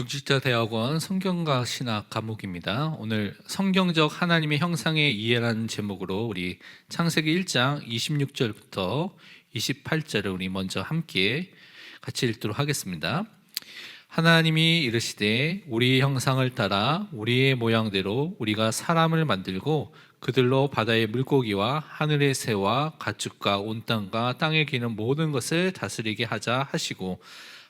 중직자대학원 성경과 신학 과목입니다. 오늘 성경적 하나님의 형상의 이해라는 제목으로 우리 창세기 1장 26절부터 28절을 우리 먼저 함께 같이 읽도록 하겠습니다. 하나님이 이르시되 우리 형상을 따라 우리의 모양대로 우리가 사람을 만들고 그들로 바다의 물고기와 하늘의 새와 가축과 온 땅과 땅에 기는 모든 것을 다스리게 하자 하시고,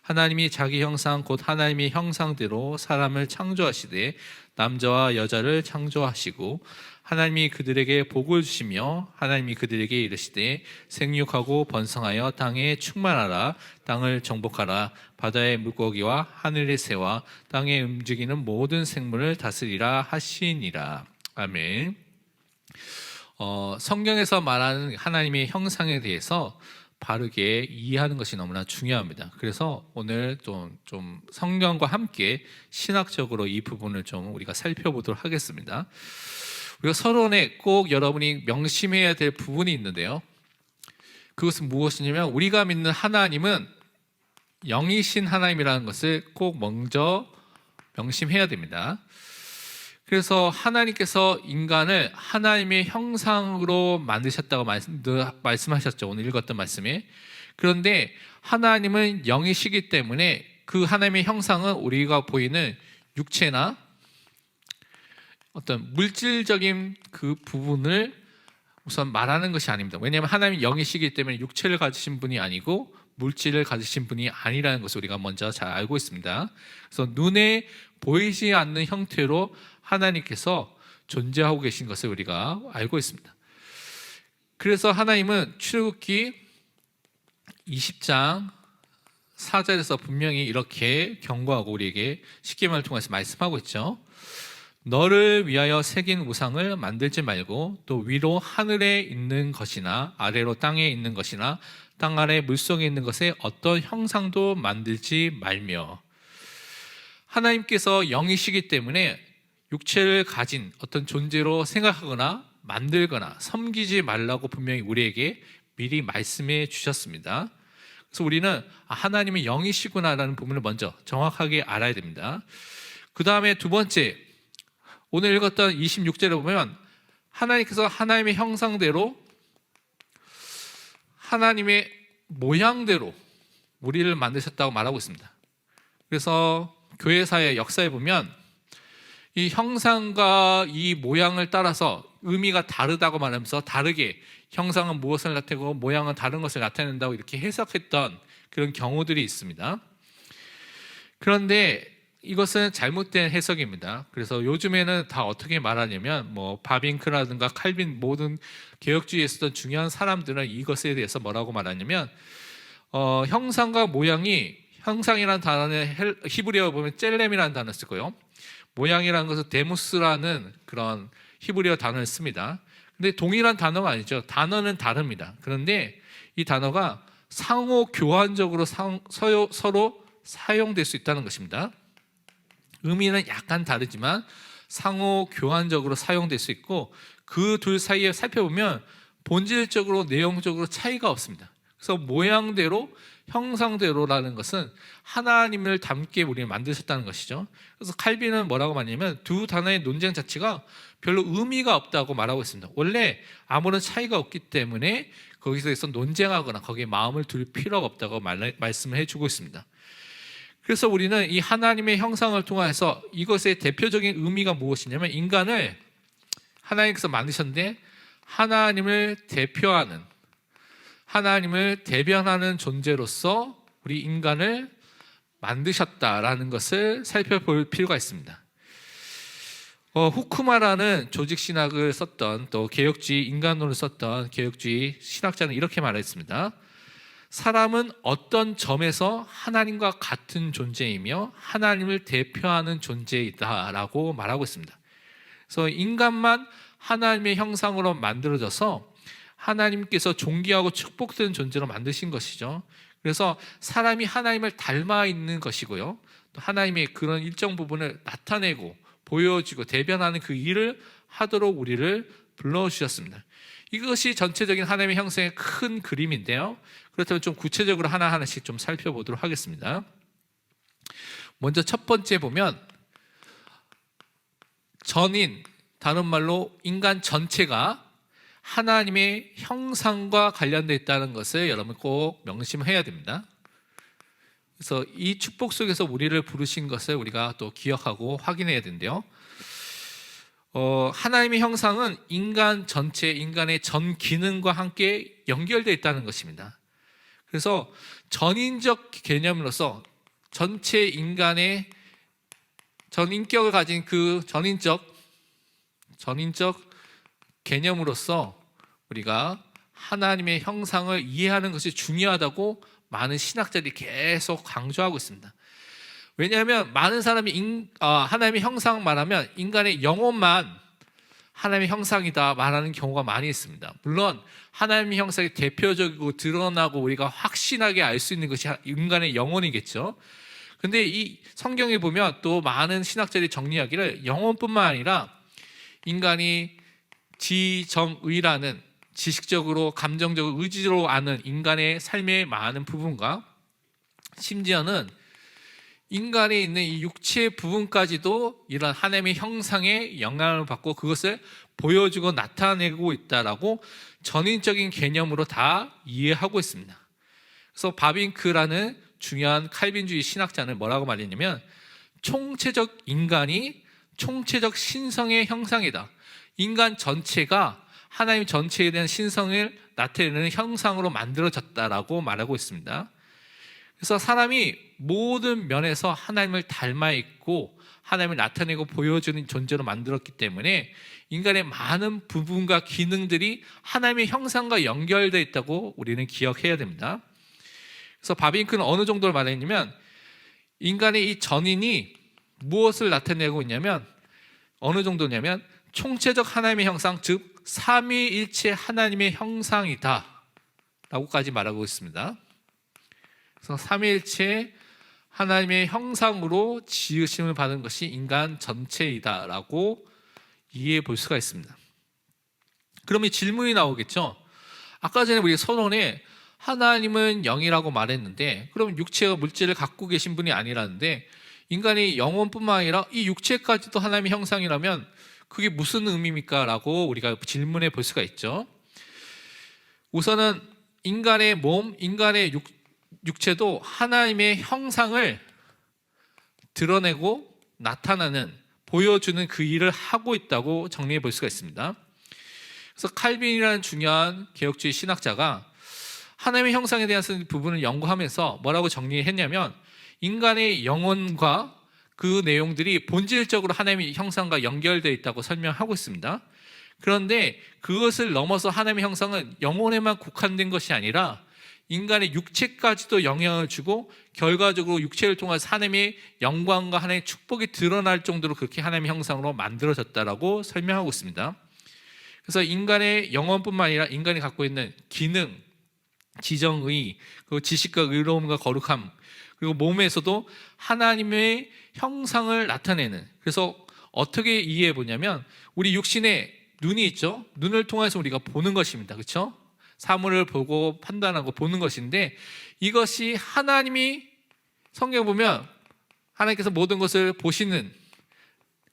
하나님이 자기 형상 곧 하나님의 형상대로 사람을 창조하시되 남자와 여자를 창조하시고, 하나님이 그들에게 복을 주시며 하나님이 그들에게 이르시되 생육하고 번성하여 땅에 충만하라. 땅을 정복하라. 바다의 물고기와 하늘의 새와 땅에 움직이는 모든 생물을 다스리라 하시니라. 아멘. 성경에서 말하는 하나님의 형상에 대해서 바르게 이해하는 것이 너무나 중요합니다. 그래서 오늘 좀 성경과 함께 신학적으로 이 부분을 좀 우리가 살펴보도록 하겠습니다. 우리가 서론에 꼭 여러분이 명심해야 될 부분이 있는데요, 그것은 무엇이냐면 우리가 믿는 하나님은 영이신 하나님이라는 것을 꼭 먼저 명심해야 됩니다. 그래서 하나님께서 인간을 하나님의 형상으로 만드셨다고 말씀하셨죠, 오늘 읽었던 말씀에. 그런데 하나님은 영이시기 때문에 그 하나님의 형상은 우리가 보이는 육체나 어떤 물질적인 그 부분을 우선 말하는 것이 아닙니다. 왜냐하면 하나님이 영이시기 때문에 육체를 가지신 분이 아니고 물질을 가지신 분이 아니라는 것을 우리가 먼저 잘 알고 있습니다. 그래서 눈에 보이지 않는 형태로 하나님께서 존재하고 계신 것을 우리가 알고 있습니다. 그래서 하나님은 출애굽기 20장 4절에서 분명히 이렇게 경고하고 우리에게 십계명을 통해서 말씀하고 있죠. 너를 위하여 새긴 우상을 만들지 말고 또 위로 하늘에 있는 것이나 아래로 땅에 있는 것이나 땅 아래 물속에 있는 것에 어떤 형상도 만들지 말며. 하나님께서 영이시기 때문에 육체를 가진 어떤 존재로 생각하거나 만들거나 섬기지 말라고 분명히 우리에게 미리 말씀해 주셨습니다. 그래서 우리는 하나님은 영이시구나라는 부분을 먼저 정확하게 알아야 됩니다. 그 다음에 두 번째, 오늘 읽었던 26절에 보면 하나님께서 하나님의 형상대로 하나님의 모양대로 우리를 만드셨다고 말하고 있습니다. 그래서 교회사의 역사에 보면 이 형상과 이 모양을 따라서 의미가 다르다고 말하면서 다르게 형상은 무엇을 나타내고 모양은 다른 것을 나타낸다고 이렇게 해석했던 그런 경우들이 있습니다. 그런데 이것은 잘못된 해석입니다. 그래서 요즘에는 다 어떻게 말하냐면 바빙크라든가 칼빈 모든 개혁주의에 있었던 중요한 사람들은 이것에 대해서 뭐라고 말하냐면 형상과 모양이, 형상이라는 단어는 히브리어에 보면 젤렘이라는 단어를 쓰고요, 모양이라는 것은 데무스라는 그런 히브리어 단어를 씁니다. 근데 동일한 단어가 아니죠. 단어는 다릅니다. 그런데 이 단어가 상호 교환적으로 서로 사용될 수 있다는 것입니다. 의미는 약간 다르지만 상호 교환적으로 사용될 수 있고, 그 둘 사이에 살펴보면 본질적으로 내용적으로 차이가 없습니다. 그래서 모양대로 형상대로라는 것은 하나님을 닮게 우리를 만드셨다는 것이죠. 그래서 칼빈은 뭐라고 말하냐면 두 단어의 논쟁 자체가 별로 의미가 없다고 말하고 있습니다. 원래 아무런 차이가 없기 때문에 거기서 논쟁하거나 거기에 마음을 둘 필요가 없다고 말씀을 해주고 있습니다. 그래서 우리는 이 하나님의 형상을 통해서 이것의 대표적인 의미가 무엇이냐면, 인간을 하나님께서 만드셨는데 하나님을 대표하는, 하나님을 대변하는 존재로서 우리 인간을 만드셨다라는 것을 살펴볼 필요가 있습니다. 후쿠마라는 조직신학을 썼던, 또 개혁주의 인간론을 썼던 개혁주의 신학자는 이렇게 말했습니다. 사람은 어떤 점에서 하나님과 같은 존재이며 하나님을 대표하는 존재이다라고 말하고 있습니다. 그래서 인간만 하나님의 형상으로 만들어져서 하나님께서 존귀하고 축복되는 존재로 만드신 것이죠. 그래서 사람이 하나님을 닮아 있는 것이고요, 또 하나님의 그런 일정 부분을 나타내고 보여주고 대변하는 그 일을 하도록 우리를 불러주셨습니다. 이것이 전체적인 하나님의 형상의 큰 그림인데요, 그렇다면 좀 구체적으로 하나하나씩 좀 살펴보도록 하겠습니다. 먼저 첫 번째 보면 전인, 다른 말로 인간 전체가 하나님의 형상과 관련되어 있다는 것을 여러분 꼭 명심해야 됩니다. 그래서 이 축복 속에서 우리를 부르신 것을 우리가 또 기억하고 확인해야 되는데요. 하나님의 형상은 인간 전체, 인간의 전 기능과 함께 연결되어 있다는 것입니다. 그래서 전인적 개념으로서 전체 인간의 전인격을 가진 그 전인적 개념으로서 우리가 하나님의 형상을 이해하는 것이 중요하다고 많은 신학자들이 계속 강조하고 있습니다. 왜냐하면 많은 사람이 하나님의 형상 말하면 인간의 영혼만 하나님의 형상이다 말하는 경우가 많이 있습니다. 물론 하나님의 형상이 대표적이고 드러나고 우리가 확신하게 알 수 있는 것이 인간의 영혼이겠죠. 근데 이 성경에 보면 또 많은 신학자들이 정리하기를 영혼뿐만 아니라 인간이 지정의라는 지식적으로 감정적으로 의지로 아는 인간의 삶의 많은 부분과 심지어는 인간에 있는 이 육체 부분까지도 이런 하나님의 형상에 영향을 받고 그것을 보여주고 나타내고 있다라고 전인적인 개념으로 다 이해하고 있습니다. 그래서 바빙크라는 중요한 칼빈주의 신학자는 뭐라고 말했냐면 총체적 인간이 총체적 신성의 형상이다. 인간 전체가 하나님 전체에 대한 신성을 나타내는 형상으로 만들어졌다라고 말하고 있습니다. 그래서 사람이 모든 면에서 하나님을 닮아 있고 하나님을 나타내고 보여주는 존재로 만들었기 때문에 인간의 많은 부분과 기능들이 하나님의 형상과 연결되어 있다고 우리는 기억해야 됩니다. 그래서 바빙크는 어느 정도로 말했냐면 인간의 이 전인이 무엇을 나타내고 있냐면 어느 정도냐면 총체적 하나님의 형상, 즉 삼위일체 하나님의 형상이다 라고까지 말하고 있습니다. 그래서 삼위일체 하나님의 형상으로 지으심을 받은 것이 인간 전체이다 라고 이해해 볼 수가 있습니다. 그럼 이 질문이 나오겠죠. 아까 전에 우리 서론에 하나님은 영이라고 말했는데 그럼 육체와 물질을 갖고 계신 분이 아니라는데 인간이 영혼뿐만 아니라 이 육체까지도 하나님의 형상이라면 그게 무슨 의미입니까? 라고 우리가 질문해 볼 수가 있죠. 우선은 인간의 몸, 인간의 육체도 하나님의 형상을 드러내고 나타나는, 보여주는 그 일을 하고 있다고 정리해 볼 수가 있습니다. 그래서 칼빈이라는 중요한 개혁주의 신학자가 하나님의 형상에 대한 부분을 연구하면서 뭐라고 정리했냐면 인간의 영혼과 그 내용들이 본질적으로 하나님의 형상과 연결되어 있다고 설명하고 있습니다. 그런데 그것을 넘어서 하나님의 형상은 영혼에만 국한된 것이 아니라 인간의 육체까지도 영향을 주고 결과적으로 육체를 통해서 하나님의 영광과 하나님의 축복이 드러날 정도로 그렇게 하나님의 형상으로 만들어졌다라고 설명하고 있습니다. 그래서 인간의 영혼뿐만 아니라 인간이 갖고 있는 기능, 지정의, 그리고 지식과 의로움과 거룩함, 그리고 몸에서도 하나님의 형상을 나타내는, 그래서 어떻게 이해해 보냐면 우리 육신에 눈이 있죠. 눈을 통해서 우리가 보는 것입니다. 그렇죠? 사물을 보고 판단하고 보는 것인데 이것이 하나님이 성경에 보면 하나님께서 모든 것을 보시는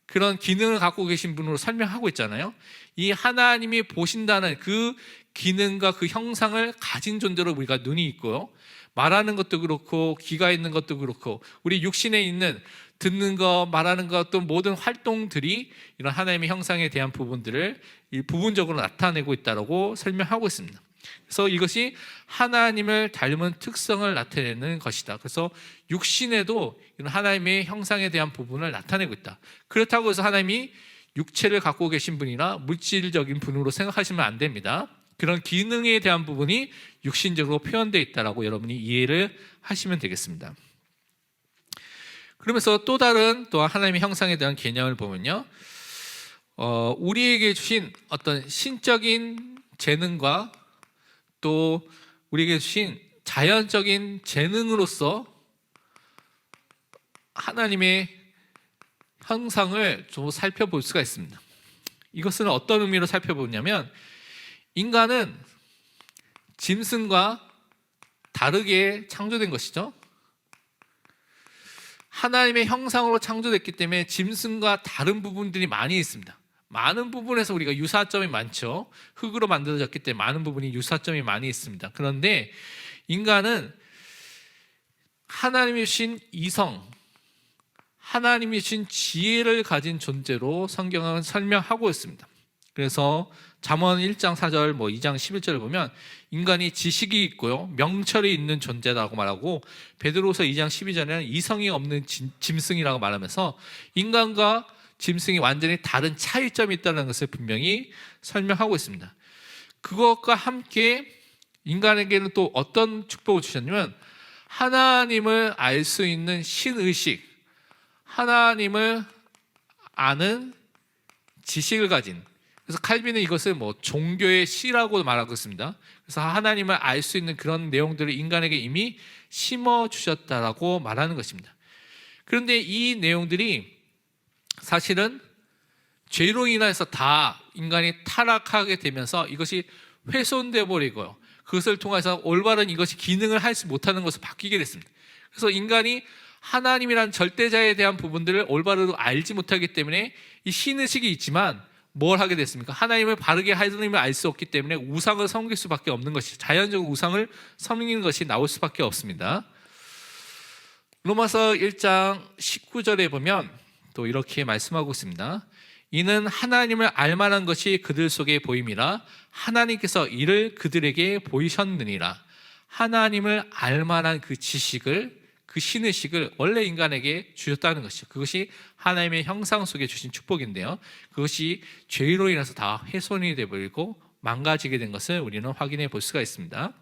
그런 기능을 갖고 계신 분으로 설명하고 있잖아요. 이 하나님이 보신다는 그 기능과 그 형상을 가진 존재로 우리가 눈이 있고요. 말하는 것도 그렇고 귀가 있는 것도 그렇고 우리 육신에 있는 듣는 것, 말하는 것, 또 모든 활동들이 이런 하나님의 형상에 대한 부분들을 부분적으로 나타내고 있다고 설명하고 있습니다. 그래서 이것이 하나님을 닮은 특성을 나타내는 것이다. 그래서 육신에도 이런 하나님의 형상에 대한 부분을 나타내고 있다. 그렇다고 해서 하나님이 육체를 갖고 계신 분이나 물질적인 분으로 생각하시면 안 됩니다. 그런 기능에 대한 부분이 육신적으로 표현되어 있다고 여러분이 이해를 하시면 되겠습니다. 그러면서 또 다른 하나님의 형상에 대한 개념을 보면요, 우리에게 주신 어떤 신적인 재능과 또 우리에게 주신 자연적인 재능으로서 하나님의 형상을 좀 살펴볼 수가 있습니다. 이것은 어떤 의미로 살펴보냐면 인간은 짐승과 다르게 창조된 것이죠. 하나님의 형상으로 창조됐기 때문에 짐승과 다른 부분들이 많이 있습니다. 많은 부분에서 우리가 유사점이 많죠. 흙으로 만들어졌기 때문에 많은 부분이 유사점이 많이 있습니다. 그런데 인간은 하나님이 주신 이성, 하나님이 주신 지혜를 가진 존재로 성경은 설명하고 있습니다. 그래서 잠언 1장 4절, 2장 11절을 보면 인간이 지식이 있고요, 명철이 있는 존재라고 말하고, 베드로서 2장 12절에는 이성이 없는 짐승이라고 말하면서 인간과 짐승이 완전히 다른 차이점이 있다는 것을 분명히 설명하고 있습니다. 그것과 함께 인간에게는 또 어떤 축복을 주셨냐면 하나님을 알 수 있는 신의식, 하나님을 아는 지식을 가진, 그래서 칼빈은 이것을 종교의 씨라고 말하고 있습니다. 그래서 하나님을 알 수 있는 그런 내용들을 인간에게 이미 심어 주셨다라고 말하는 것입니다. 그런데 이 내용들이 사실은 죄로 인해서 다 인간이 타락하게 되면서 이것이 훼손돼 버리고요, 그것을 통해서 올바른 이것이 기능을 하지 못하는 것으로 바뀌게 됐습니다. 그래서 인간이 하나님이란 절대자에 대한 부분들을 올바르게 알지 못하기 때문에 이 신의식이 있지만 뭘 하게 됐습니까? 하나님을 바르게 하나님을 알 수 없기 때문에 우상을 섬길 수밖에 없는 것이죠. 자연적으로 우상을 섬기는 것이 나올 수밖에 없습니다. 로마서 1장 19절에 보면 또 이렇게 말씀하고 있습니다. 이는 하나님을 알만한 것이 그들 속에 보임이라 하나님께서 이를 그들에게 보이셨느니라. 하나님을 알만한 그 지식을, 그 신의식을 원래 인간에게 주셨다는 것이죠. 그것이 하나님의 형상 속에 주신 축복인데요, 그것이 죄로 인해서 다 훼손이 되어버리고 망가지게 된 것을 우리는 확인해 볼 수가 있습니다.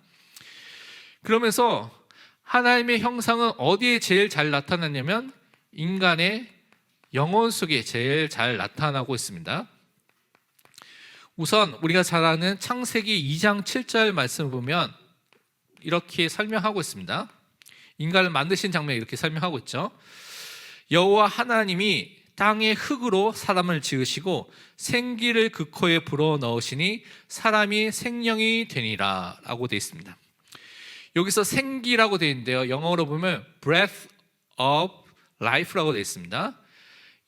그러면서 하나님의 형상은 어디에 제일 잘 나타났냐면 인간의 영혼 속에 제일 잘 나타나고 있습니다. 우선 우리가 잘 아는 창세기 2장 7절 말씀을 보면 이렇게 설명하고 있습니다. 인간을 만드신 장면을 이렇게 설명하고 있죠. 여호와 하나님이 땅의 흙으로 사람을 지으시고 생기를 그 코에 불어넣으시니 사람이 생명이 되니라 라고 되어 있습니다. 여기서 생기라고 되어 있는데요, 영어로 보면 breath of life라고 되어 있습니다.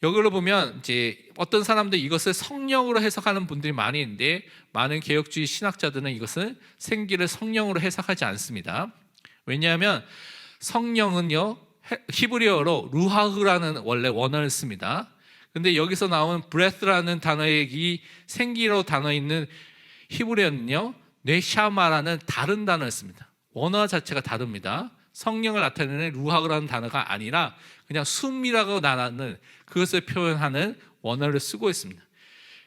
여기로 보면 이제 어떤 사람들 이것을 성령으로 해석하는 분들이 많이 있는데 많은 개혁주의 신학자들은 이것을 생기를 성령으로 해석하지 않습니다. 왜냐하면 성령은요, 히브리어로 루하흐라는 원래 원어를 씁니다. 근데 여기서 나온 breath라는 단어의 이 생기로 단어 있는 히브리어는요, 뇌샤마라는 다른 단어를 씁니다. 원어 자체가 다릅니다. 성령을 나타내는 루하흐라는 단어가 아니라 그냥 숨이라고 나누는 그것을 표현하는 원어를 쓰고 있습니다.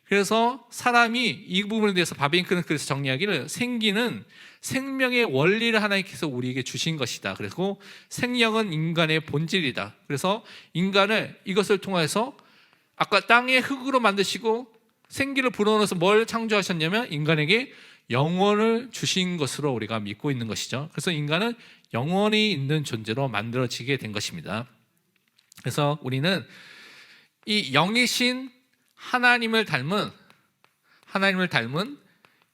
그래서 사람이 이 부분에 대해서 바빙크는 그래서 정리하기를 생기는 생명의 원리를 하나님께서 우리에게 주신 것이다. 그리고 생명은 인간의 본질이다. 그래서 인간을 이것을 통해서 아까 땅의 흙으로 만드시고 생기를 불어넣어서 뭘 창조하셨냐면 인간에게 영혼을 주신 것으로 우리가 믿고 있는 것이죠. 그래서 인간은 영혼이 있는 존재로 만들어지게 된 것입니다. 그래서 우리는 이 영이신 하나님을 닮은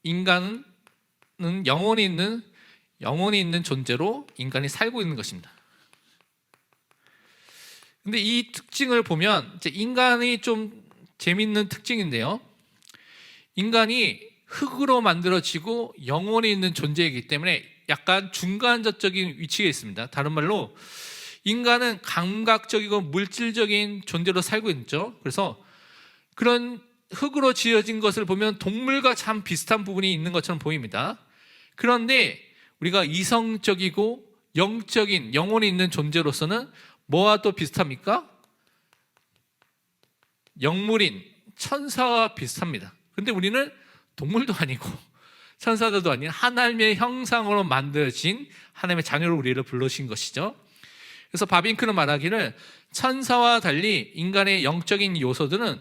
인간은 영혼이 있는 존재로 인간이 살고 있는 것입니다. 근데 이 특징을 보면 이제 인간이 좀 재밌는 특징인데요, 인간이 흙으로 만들어지고 영혼이 있는 존재이기 때문에 약간 중간적인 위치에 있습니다. 다른 말로 인간은 감각적이고 물질적인 존재로 살고 있죠. 그래서 그런 흙으로 지어진 것을 보면 동물과 참 비슷한 부분이 있는 것처럼 보입니다. 그런데 우리가 이성적이고 영적인 영혼이 있는 존재로서는 뭐와 또 비슷합니까? 영물인 천사와 비슷합니다. 그런데 우리는 동물도 아니고 천사들도 아닌 하나님의 형상으로 만들어진 하나님의 자녀로 우리를 불러신 것이죠. 그래서 바빙크는 말하기를 천사와 달리 인간의 영적인 요소들은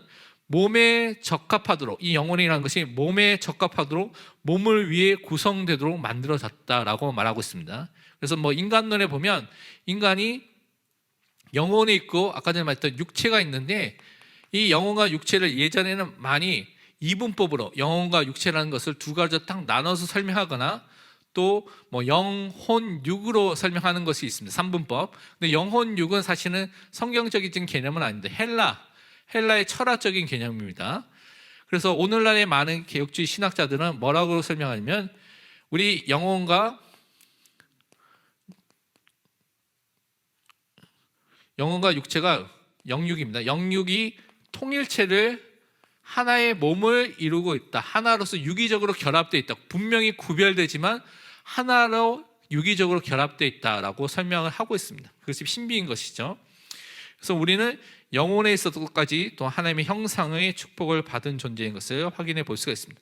몸에 적합하도록, 이 영혼이라는 것이 몸에 적합하도록 몸을 위해 구성되도록 만들어졌다라고 말하고 있습니다. 그래서 인간론에 보면 인간이 영혼이 있고 아까 전에 말했던 육체가 있는데 이 영혼과 육체를 예전에는 많이 이분법으로 영혼과 육체라는 것을 두 가지로 딱 나눠서 설명하거나 또 뭐 영혼육으로 설명하는 것이 있습니다. 삼분법. 근데 영혼육은 사실은 성경적인 개념은 아닌데 헬라의 철학적인 개념입니다. 그래서 오늘날의 많은 개혁주의 신학자들은 뭐라고 설명하냐면 우리 영혼과 육체가 영육입니다. 영육이 통일체를 하나의 몸을 이루고 있다. 하나로서 유기적으로 결합되어 있다. 분명히 구별되지만 하나로 유기적으로 결합되어 있다라고 설명을 하고 있습니다. 그것이 신비인 것이죠. 그래서 우리는 영혼에 있어서까지 또 하나님의 형상의 축복을 받은 존재인 것을 확인해 볼 수가 있습니다.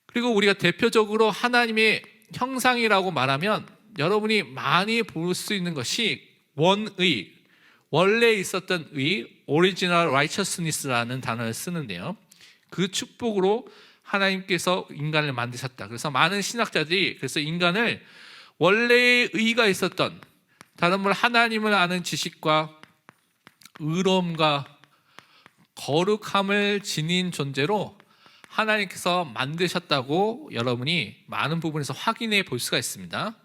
그리고 우리가 대표적으로 하나님의 형상이라고 말하면 여러분이 많이 볼 수 있는 것이 원의, 원래 있었던 의, original righteousness라는 단어를 쓰는데요. 그 축복으로 하나님께서 인간을 만드셨다. 그래서 많은 신학자들이 그래서 인간을 원래의 의가 있었던, 다른 말 하나님을 아는 지식과 의로움과 거룩함을 지닌 존재로 하나님께서 만드셨다고 여러분이 많은 부분에서 확인해 볼 수가 있습니다.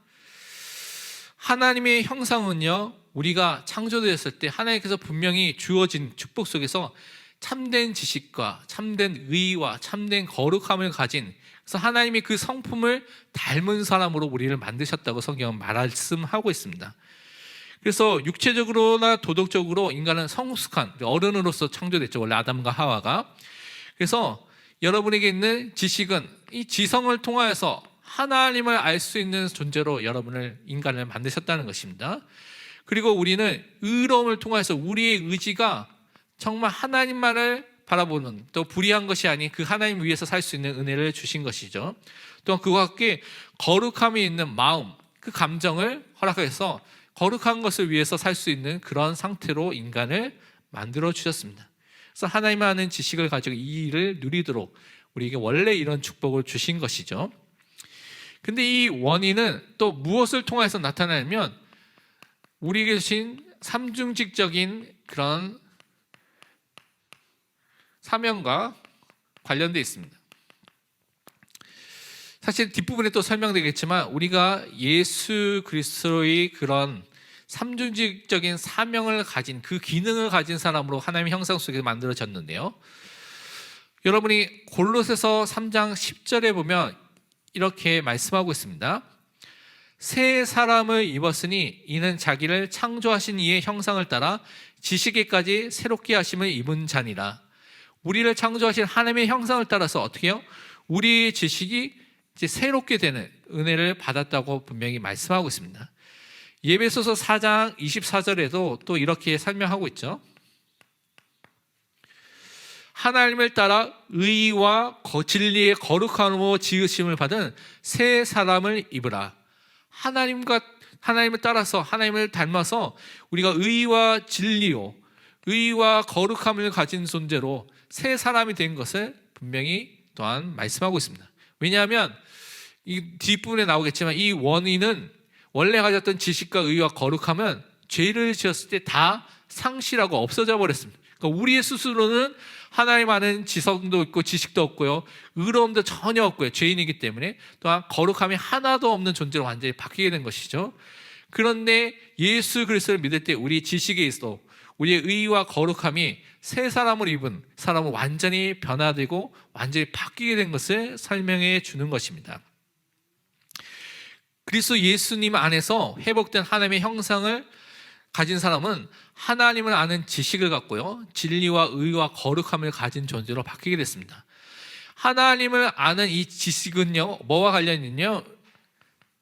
하나님의 형상은요, 우리가 창조되었을 때 하나님께서 분명히 주어진 축복 속에서 참된 지식과 참된 의와 참된 거룩함을 가진, 그래서 하나님이 그 성품을 닮은 사람으로 우리를 만드셨다고 성경은 말씀하고 있습니다. 그래서 육체적으로나 도덕적으로 인간은 성숙한 어른으로서 창조됐죠. 원래 아담과 하와가. 그래서 여러분에게 있는 지식은 이 지성을 통하여서 하나님을 알 수 있는 존재로 여러분을, 인간을 만드셨다는 것입니다. 그리고 우리는 의로움을 통해서 우리의 의지가 정말 하나님만을 바라보는, 또 불의한 것이 아닌 그 하나님 위해서 살 수 있는 은혜를 주신 것이죠. 또한 그와 함께 거룩함이 있는 마음, 그 감정을 허락해서 거룩한 것을 위해서 살 수 있는 그런 상태로 인간을 만들어 주셨습니다. 그래서 하나님 아는 지식을 가지고 이 일을 누리도록 우리에게 원래 이런 축복을 주신 것이죠. 근데 이 원인은 또 무엇을 통해서 나타나냐면 우리에게 주신 삼중직적인 그런 사명과 관련되어 있습니다. 사실 뒷부분에 또 설명되겠지만 우리가 예수 그리스도의 그런 삼중직적인 사명을 가진, 그 기능을 가진 사람으로 하나님의 형상 속에서 만들어졌는데요. 여러분이 골로새서 3장 10절에 보면 이렇게 말씀하고 있습니다. 새 사람을 입었으니 이는 자기를 창조하신 이의 형상을 따라 지식에까지 새롭게 하심을 입은 자니라. 우리를 창조하신 하나님의 형상을 따라서 어떻게 해요? 우리의 지식이 이제 새롭게 되는 은혜를 받았다고 분명히 말씀하고 있습니다. 예배소서 4장 24절에도 또 이렇게 설명하고 있죠. 하나님을 따라 의와 진리의 거룩함으로 지으심을 받은 새 사람을 입으라. 하나님을 따라서, 하나님을 닮아서 우리가 의와 진리요, 의와 거룩함을 가진 존재로 새 사람이 된 것을 분명히 또한 말씀하고 있습니다. 왜냐하면 이 뒷부분에 나오겠지만 이 원인은 원래 가졌던 지식과 의와 거룩함은 죄를 지었을 때 다 상실하고 없어져 버렸습니다. 그러니까 우리의 스스로는 하나님 아는 지성도 있고 지식도 없고요, 의로움도 전혀 없고요, 죄인이기 때문에 또한 거룩함이 하나도 없는 존재로 완전히 바뀌게 된 것이죠. 그런데 예수 그리스도를 믿을 때 우리 지식에 있어 우리의 의와 거룩함이 새 사람을 입은 사람은 완전히 변화되고 완전히 바뀌게 된 것을 설명해 주는 것입니다. 그리스도 예수님 안에서 회복된 하나님의 형상을 가진 사람은 하나님을 아는 지식을 갖고요, 진리와 의와 거룩함을 가진 존재로 바뀌게 됐습니다. 하나님을 아는 이 지식은요, 뭐와 관련이 있냐요?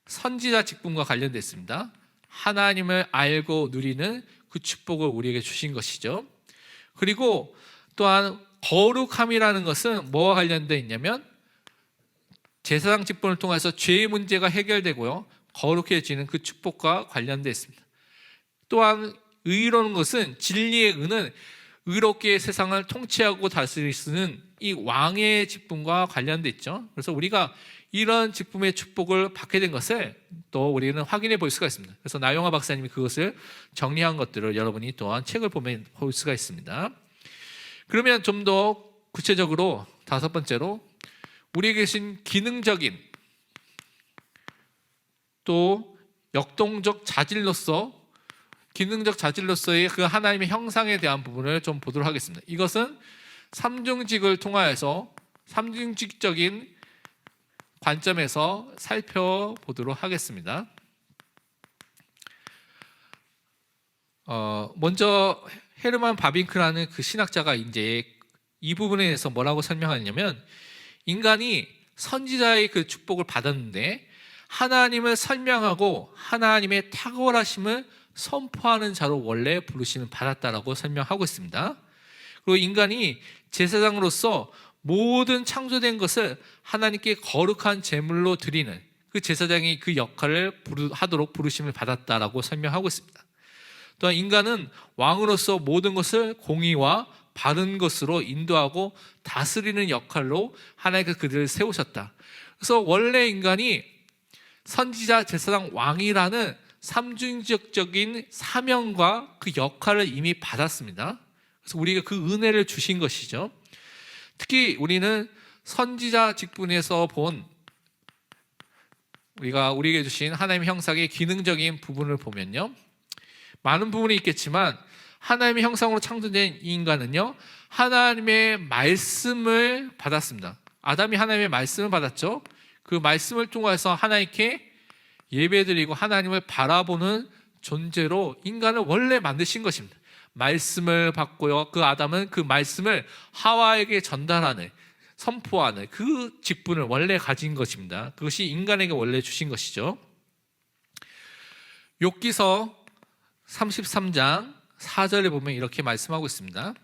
선지자 직분과 관련됐습니다. 하나님을 알고 누리는 그 축복을 우리에게 주신 것이죠. 그리고 또한 거룩함이라는 것은 뭐와 관련되어 있냐면 제사장 직분을 통해서 죄의 문제가 해결되고요, 거룩해지는 그 축복과 관련되어 있습니다. 또한 의로운 것은 진리의 의는 의롭게 세상을 통치하고 다스리는 이 왕의 직분과 관련되어 있죠. 그래서 우리가 이런 직분의 축복을 받게 된 것을 또 우리는 확인해 볼 수가 있습니다. 그래서 나용화 박사님이 그것을 정리한 것들을 여러분이 또한 책을 보면 볼 수가 있습니다. 그러면 좀 더 구체적으로 다섯 번째로 우리에게 계신 기능적인 또 역동적 자질로서 기능적 자질로서의 그 하나님의 형상에 대한 부분을 좀 보도록 하겠습니다. 이것은 삼중직을 통하여서 삼중직적인 관점에서 살펴보도록 하겠습니다. 먼저 헤르만 바빙크라는 그 신학자가 이제 이 부분에 대해서 뭐라고 설명하냐면, 인간이 선지자의 그 축복을 받았는데 하나님을 설명하고 하나님의 탁월하심을 선포하는 자로 원래 부르심을 받았다라고 설명하고 있습니다. 그리고 인간이 제사장으로서 모든 창조된 것을 하나님께 거룩한 제물로 드리는 그 제사장이 그 역할을 하도록 부르심을 받았다라고 설명하고 있습니다. 또한 인간은 왕으로서 모든 것을 공의와 바른 것으로 인도하고 다스리는 역할로 하나님께서 그들을 세우셨다. 그래서 원래 인간이 선지자, 제사장, 왕이라는 삼중직적인 사명과 그 역할을 이미 받았습니다. 그래서 우리가 그 은혜를 주신 것이죠. 특히 우리는 선지자 직분에서 본 우리에게 주신 하나님의 형상의 기능적인 부분을 보면요, 많은 부분이 있겠지만 하나님의 형상으로 창조된 이 인간은요, 하나님의 말씀을 받았습니다. 아담이 하나님의 말씀을 받았죠. 그 말씀을 통해서 하나님께 예배드리고 하나님을 바라보는 존재로 인간을 원래 만드신 것입니다. 말씀을 받고요, 그 아담은 그 말씀을 하와에게 전달하는, 선포하는 그 직분을 원래 가진 것입니다. 그것이 인간에게 원래 주신 것이죠. 욥기서 33장 4절에 보면 이렇게 말씀하고 있습니다.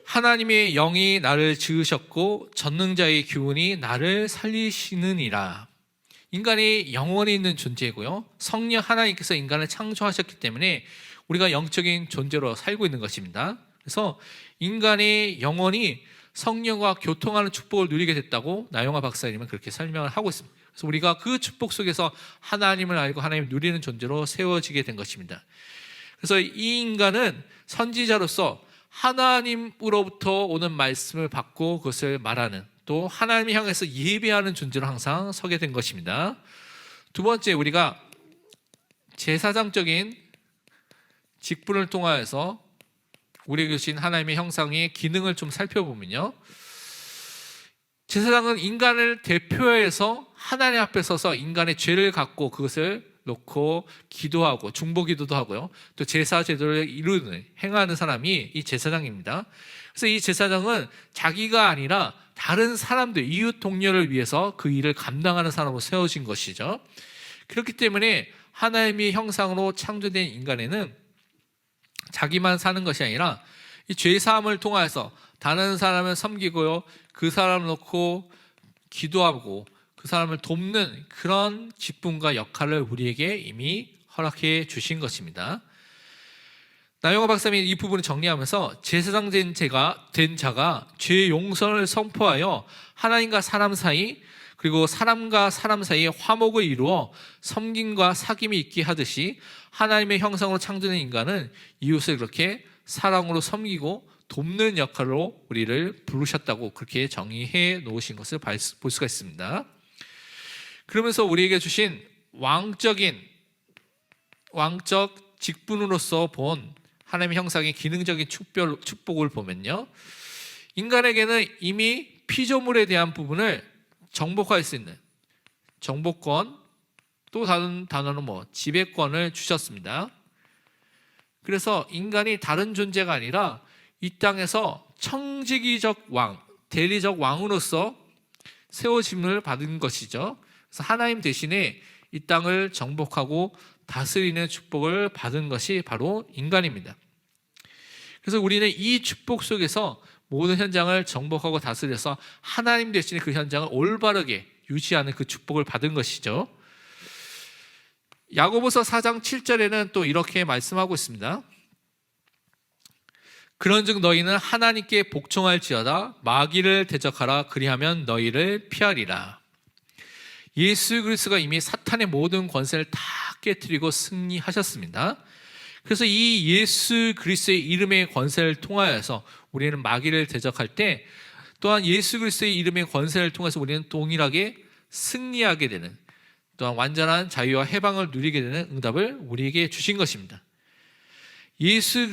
하나님의 영이 나를 지으셨고 전능자의 교훈이 나를 살리시느니라. 인간이 영원히 있는 존재고요, 성령 하나님께서 인간을 창조하셨기 때문에 우리가 영적인 존재로 살고 있는 것입니다. 그래서 인간이 영원히 성령과 교통하는 축복을 누리게 됐다고 나영아 박사님은 그렇게 설명을 하고 있습니다. 그래서 우리가 그 축복 속에서 하나님을 알고 하나님을 누리는 존재로 세워지게 된 것입니다. 그래서 이 인간은 선지자로서 하나님으로부터 오는 말씀을 받고 그것을 말하는, 또 하나님을 향해서 예배하는 존재로 항상 서게 된 것입니다. 두 번째, 우리가 제사장적인 직분을 통하여서 우리에게 주신 하나님의 형상의 기능을 좀 살펴보면요, 제사장은 인간을 대표해서 하나님 앞에 서서 인간의 죄를 갖고 그것을 놓고 기도하고 중보기도도 하고요, 또 제사 제도를 이루는, 행하는 사람이 이 제사장입니다. 그래서 이 제사장은 자기가 아니라 다른 사람들, 이웃 동료를 위해서 그 일을 감당하는 사람으로 세워진 것이죠. 그렇기 때문에 하나님의 형상으로 창조된 인간에는 자기만 사는 것이 아니라 이 죄사함을 통하여서 다른 사람을 섬기고요, 그 사람을 놓고 기도하고 그 사람을 돕는 그런 직분과 역할을 우리에게 이미 허락해 주신 것입니다. 나영아 박사님이 이 부분을 정리하면서, 제사장 된 자가 죄 용서를 선포하여 하나님과 사람 사이, 그리고 사람과 사람 사이에 화목을 이루어 섬김과 사귐이 있게 하듯이 하나님의 형상으로 창조된 인간은 이웃을 그렇게 사랑으로 섬기고 돕는 역할로 우리를 부르셨다고 그렇게 정의해 놓으신 것을 볼 수가 있습니다. 그러면서 우리에게 주신 왕적 직분으로서 본 하나님의 형상의 기능적인 축복을 보면요, 인간에게는 이미 피조물에 대한 부분을 정복할 수 있는 정복권, 또 다른 단어는 지배권을 주셨습니다. 그래서 인간이 다른 존재가 아니라 이 땅에서 청지기적 왕, 대리적 왕으로서 세워짐을 받은 것이죠. 그래서 하나님 대신에 이 땅을 정복하고 다스리는 축복을 받은 것이 바로 인간입니다. 그래서 우리는 이 축복 속에서 모든 현장을 정복하고 다스려서 하나님 대신에 그 현장을 올바르게 유지하는 그 축복을 받은 것이죠. 야고보서 4장 7절에는 또 이렇게 말씀하고 있습니다. 그런즉 너희는 하나님께 복종할지어다 마귀를 대적하라, 그리하면 너희를 피하리라. 예수 그리스도가 이미 사탄의 모든 권세를 다 깨뜨리고 승리하셨습니다. 그래서 이 예수 그리스도의 이름의 권세를 통하여서 우리는 마귀를 대적할 때, 또한 예수 그리스도의 이름의 권세를 통해서 우리는 동일하게 승리하게 되는, 또한 완전한 자유와 해방을 누리게 되는 응답을 우리에게 주신 것입니다. 예수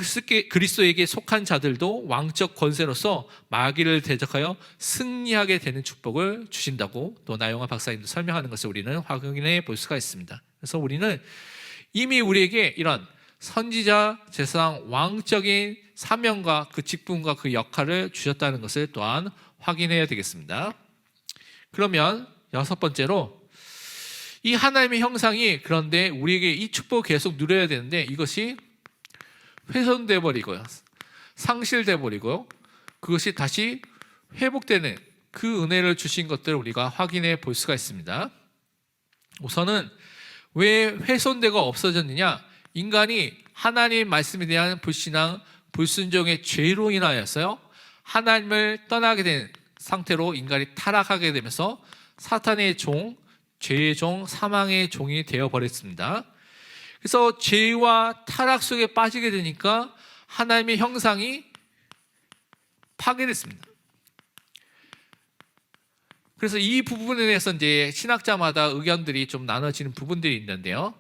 그리스도에게 속한 자들도 왕적 권세로서 마귀를 대적하여 승리하게 되는 축복을 주신다고 또 나영아 박사님도 설명하는 것을 우리는 확인해 볼 수가 있습니다. 그래서 우리는 이미 우리에게 이런 선지자, 제사장, 왕적인 사명과 그 직분과 그 역할을 주셨다는 것을 또한 확인해야 되겠습니다. 그러면 여섯 번째로, 이 하나님의 형상이 그런데 우리에게 이 축복을 계속 누려야 되는데 이것이 훼손돼 버리고요, 상실돼 버리고 그것이 다시 회복되는 그 은혜를 주신 것들을 우리가 확인해 볼 수가 있습니다. 우선은 왜 훼손되고 없어졌느냐? 인간이 하나님 말씀에 대한 불신앙, 불순종의 죄로 인하여서요, 하나님을 떠나게 된 상태로 인간이 타락하게 되면서 사탄의 종, 죄의 종, 사망의 종이 되어버렸습니다. 그래서 죄와 타락 속에 빠지게 되니까 하나님의 형상이 파괴됐습니다. 그래서 이 부분에 대해서 이제 신학자마다 의견들이 좀 나눠지는 부분들이 있는데요.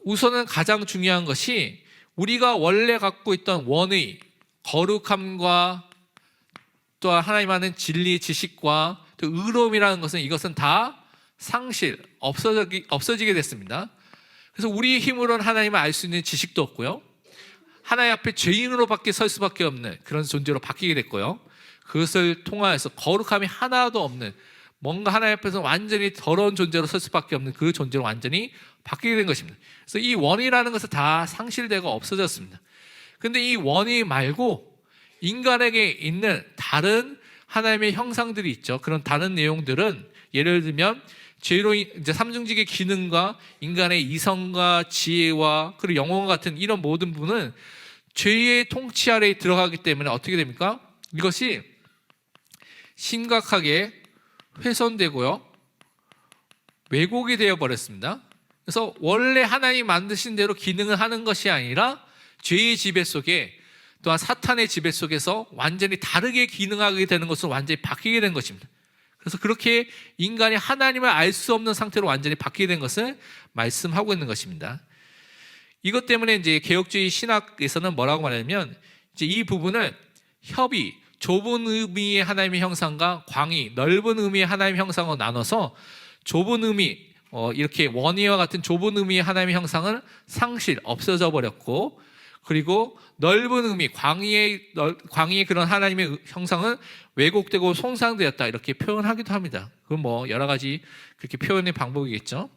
우선은 가장 중요한 것이 우리가 원래 갖고 있던 원의, 거룩함과 또 하나님 아는 진리, 지식과 또 의로움이라는 것은 이것은 다 상실, 없어지게 됐습니다. 그래서 우리의 힘으로는 하나님을 알 수 있는 지식도 없고요, 하나님 앞에 죄인으로밖에 설 수밖에 없는 그런 존재로 바뀌게 됐고요, 그것을 통하여서 거룩함이 하나도 없는, 뭔가 하나님 앞에서 완전히 더러운 존재로 설 수밖에 없는 그 존재로 완전히 바뀌게 된 것입니다. 그래서 이 원이라는 것은 다 상실되고 없어졌습니다. 그런데 이 원이 말고 인간에게 있는 다른 하나님의 형상들이 있죠. 그런 다른 내용들은 예를 들면 죄로 이제 삼중직의 기능과 인간의 이성과 지혜와 그리고 영혼과 같은 이런 모든 부분은 죄의 통치 아래에 들어가기 때문에 어떻게 됩니까? 이것이 심각하게 훼손되고요, 왜곡이 되어 버렸습니다. 그래서 원래 하나님이 만드신 대로 기능을 하는 것이 아니라 죄의 지배 속에, 또한 사탄의 지배 속에서 완전히 다르게 기능하게 되는 것으로 완전히 바뀌게 된 것입니다. 그래서 그렇게 인간이 하나님을 알 수 없는 상태로 완전히 바뀌게 된 것을 말씀하고 있는 것입니다. 이것 때문에 이제 개혁주의 신학에서는 뭐라고 말하냐면, 이제 이 부분을 협의, 좁은 의미의 하나님의 형상과 광의, 넓은 의미의 하나님의 형상으로 나눠서 좁은 의미, 이렇게 원의와 같은 좁은 의미의 하나님의 형상은 상실, 없어져 버렸고, 그리고 넓은 의미, 광의의 그런 하나님의 형상은 왜곡되고 손상되었다, 이렇게 표현하기도 합니다. 그건 뭐 여러 가지 그렇게 표현의 방법이겠죠.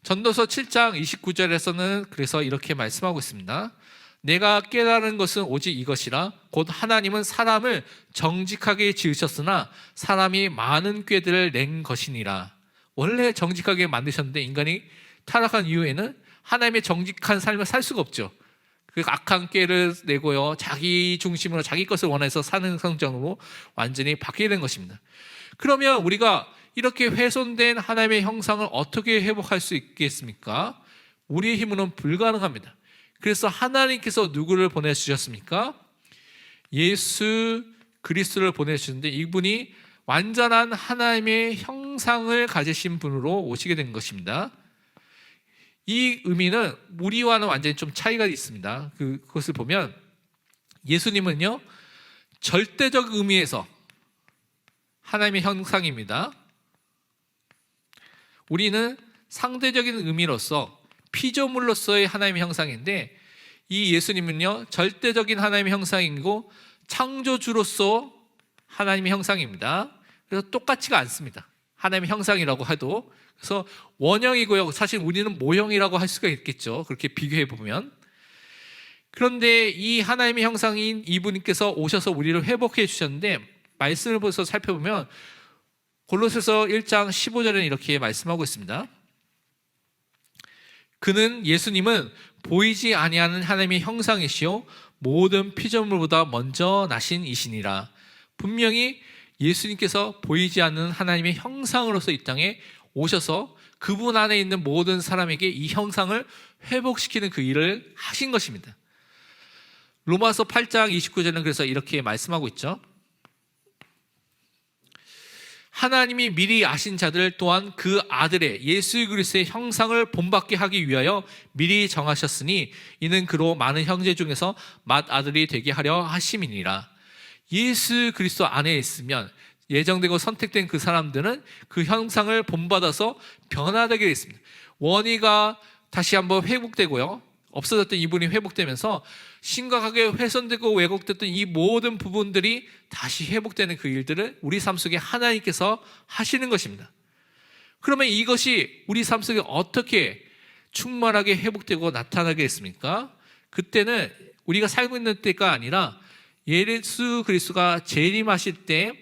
전도서 7장 29절에서는 그래서 이렇게 말씀하고 있습니다. 내가 깨달은 것은 오직 이것이라, 곧 하나님은 사람을 정직하게 지으셨으나 사람이 많은 꾀들을 낸 것이니라. 원래 정직하게 만드셨는데 인간이 타락한 이후에는 하나님의 정직한 삶을 살 수가 없죠. 그 악한 꾀를 내고요, 자기 중심으로 자기 것을 원해서 사는 성정으로 완전히 바뀌게 된 것입니다. 그러면 우리가 이렇게 훼손된 하나님의 형상을 어떻게 회복할 수 있겠습니까? 우리의 힘으로는 불가능합니다. 그래서 하나님께서 누구를 보내주셨습니까? 예수 그리스도를 보내주셨는데, 이분이 완전한 하나님의 형상을 가지신 분으로 오시게 된 것입니다. 이 의미는 우리와는 완전히 좀 차이가 있습니다. 그것을 보면 예수님은요, 절대적 의미에서 하나님의 형상입니다. 우리는 상대적인 의미로서 피조물로서의 하나님의 형상인데, 이 예수님은요, 절대적인 하나님의 형상이고 창조주로서 하나님의 형상입니다. 그래서 똑같지가 않습니다. 하나님의 형상이라고 해도. 그래서 원형이고요, 사실 우리는 모형이라고 할 수가 있겠죠, 그렇게 비교해 보면. 그런데 이 하나님의 형상인 이분께서 오셔서 우리를 회복해 주셨는데, 말씀을 보면서 살펴보면 골로새서 1장 15절에는 이렇게 말씀하고 있습니다. 그는, 예수님은 보이지 아니하는 하나님의 형상이시요 모든 피조물보다 먼저 나신 이시니라. 분명히 예수님께서 보이지 않는 하나님의 형상으로서 이 땅에 오셔서 그분 안에 있는 모든 사람에게 이 형상을 회복시키는 그 일을 하신 것입니다. 로마서 8장 29절은 그래서 이렇게 말씀하고 있죠. 하나님이 미리 아신 자들 또한 그 아들의 예수 그리스도의 형상을 본받게 하기 위하여 미리 정하셨으니 이는 그로 많은 형제 중에서 맏아들이 되게 하려 하심이니라. 예수 그리스도 안에 있으면 예정되고 선택된 그 사람들은 그 형상을 본받아서 변화되게 되어 있습니다. 원의가 다시 한번 회복되고요, 없어졌던 이분이 회복되면서 심각하게 훼손되고 왜곡됐던 이 모든 부분들이 다시 회복되는 그 일들을 우리 삶 속에 하나님께서 하시는 것입니다. 그러면 이것이 우리 삶 속에 어떻게 충만하게 회복되고 나타나겠습니까? 그때는 우리가 살고 있는 때가 아니라 예수 그리스도가 재림하실 때,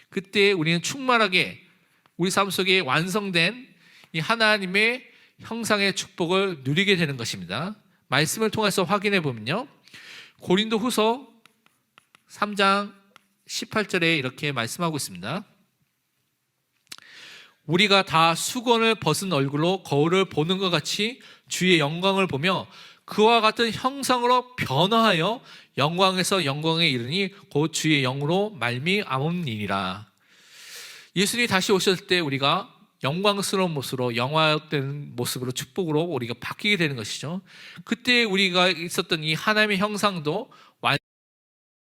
그때 우리는 충만하게 우리 삶 속에 완성된 이 하나님의 형상의 축복을 누리게 되는 것입니다. 말씀을 통해서 확인해 보면요, 고린도 후서 3장 18절에 이렇게 말씀하고 있습니다. 우리가 다 수건을 벗은 얼굴로 거울을 보는 것 같이 주의 영광을 보며 그와 같은 형상으로 변화하여 영광에서 영광에 이르니 곧 주의 영으로 말미암음이니라. 예수님이 다시 오셨을 때 우리가 영광스러운 모습으로, 영화된 모습으로, 축복으로 우리가 바뀌게 되는 것이죠. 그때 우리가 있었던 이 하나님의 형상도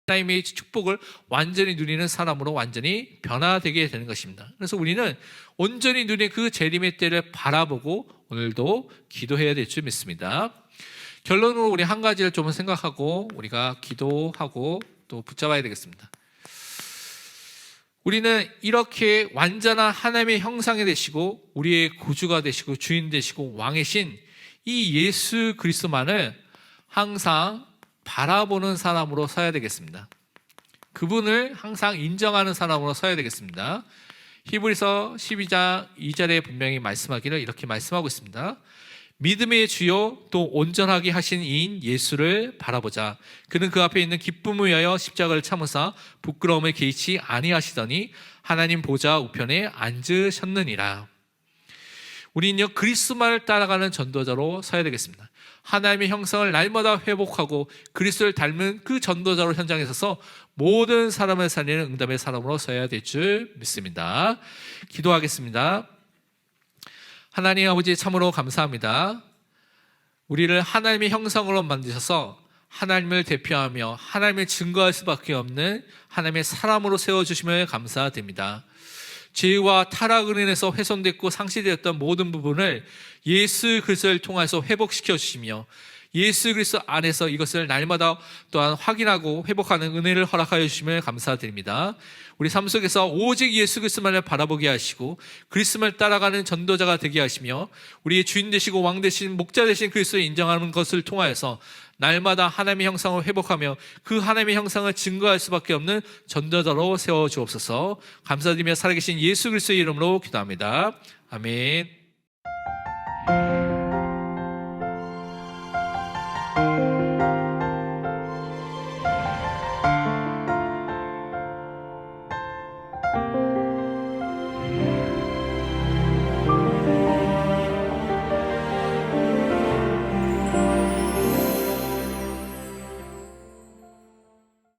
하나님의 축복을 완전히 누리는 사람으로 완전히 변화되게 되는 것입니다. 그래서 우리는 온전히 누리는 그 재림의 때를 바라보고 오늘도 기도해야 될 줄 믿습니다. 결론으로 우리 한 가지를 좀 생각하고 우리가 기도하고 또 붙잡아야 되겠습니다. 우리는 이렇게 완전한 하나님의 형상이 되시고 우리의 구주가 되시고 주인 되시고 왕이신 이 예수 그리스도만을 항상 바라보는 사람으로 서야 되겠습니다. 그분을 항상 인정하는 사람으로 서야 되겠습니다. 히브리서 12장 2절에 분명히 말씀하기를 이렇게 말씀하고 있습니다. 믿음의 주요 또 온전하게 하신 이인 예수를 바라보자. 그는 그 앞에 있는 기쁨을 위하여 십자가를 참으사 부끄러움을 개의치 아니하시더니 하나님 보좌 우편에 앉으셨느니라. 우리는요, 그리스도만을 따라가는 전도자로 서야 되겠습니다. 하나님의 형상을 날마다 회복하고 그리스도를 닮은 그 전도자로 현장에 서서 모든 사람을 살리는 응답의 사람으로 서야 될 줄 믿습니다. 기도하겠습니다. 하나님 아버지, 참으로 감사합니다. 우리를 하나님의 형상으로 만드셔서 하나님을 대표하며 하나님을 증거할 수밖에 없는 하나님의 사람으로 세워주심을 감사드립니다. 죄와 타락을 인해서 훼손됐고 상실되었던 모든 부분을 예수 그리스도를 통해서 회복시켜 주시며 예수 그리스도 안에서 이것을 날마다 또한 확인하고 회복하는 은혜를 허락하여 주심을 감사드립니다. 우리 삶 속에서 오직 예수 그리스도만을 바라보게 하시고 그리스도를 따라가는 전도자가 되게 하시며 우리의 주인 되시고 왕 되신 목자 되신 그리스도를 인정하는 것을 통하여서 날마다 하나님의 형상을 회복하며 그 하나님의 형상을 증거할 수밖에 없는 전도자로 세워주옵소서. 감사드리며 살아계신 예수 그리스도의 이름으로 기도합니다. 아멘.